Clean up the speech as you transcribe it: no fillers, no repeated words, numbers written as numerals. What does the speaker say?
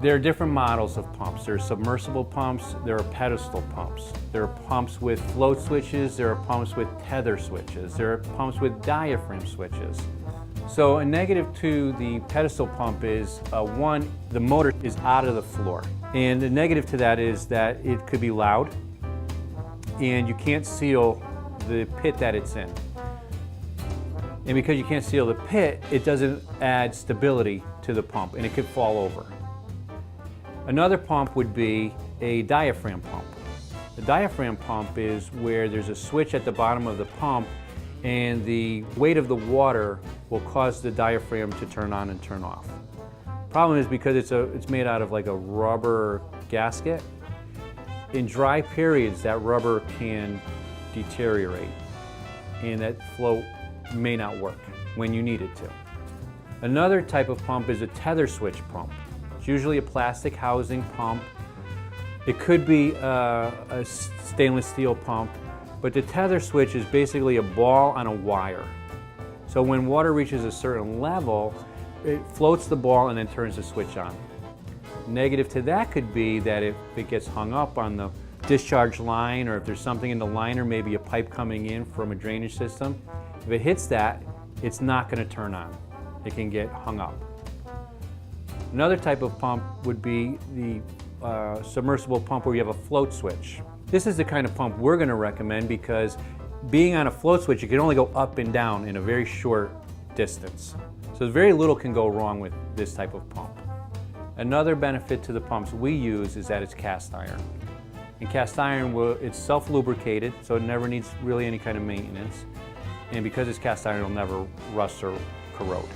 There are different models of pumps. There are submersible pumps, there are pedestal pumps. There are pumps with float switches, there are pumps with tether switches, there are pumps with diaphragm switches. So a negative to the pedestal pump is, one, the motor is out of the floor. And the negative to that is that it could be loud and you can't seal the pit that it's in. And because you can't seal the pit, it doesn't add stability to the pump and it could fall over. Another pump would be a diaphragm pump. The diaphragm pump is where there's a switch at the bottom of the pump and the weight of the water will cause the diaphragm to turn on and turn off. Problem is because it's made out of like a rubber gasket. In dry periods, that rubber can deteriorate and that float may not work when you need it to. Another type of pump is a tether switch pump. It's usually a plastic housing pump. It could be a stainless steel pump, but the tether switch is basically a ball on a wire. So when water reaches a certain level, it floats the ball and then turns the switch on. Negative to that could be that if it gets hung up on the discharge line or if there's something in the liner, maybe a pipe coming in from a drainage system, if it hits that, it's not going to turn on. It can get hung up. Another type of pump would be the submersible pump where you have a float switch. This is the kind of pump we're going to recommend because being on a float switch, you can only go up and down in a very short distance. So very little can go wrong with this type of pump. Another benefit to the pumps we use is that it's cast iron. And cast iron, it's self-lubricated, so it never needs really any kind of maintenance. And because it's cast iron, it'll never rust or corrode.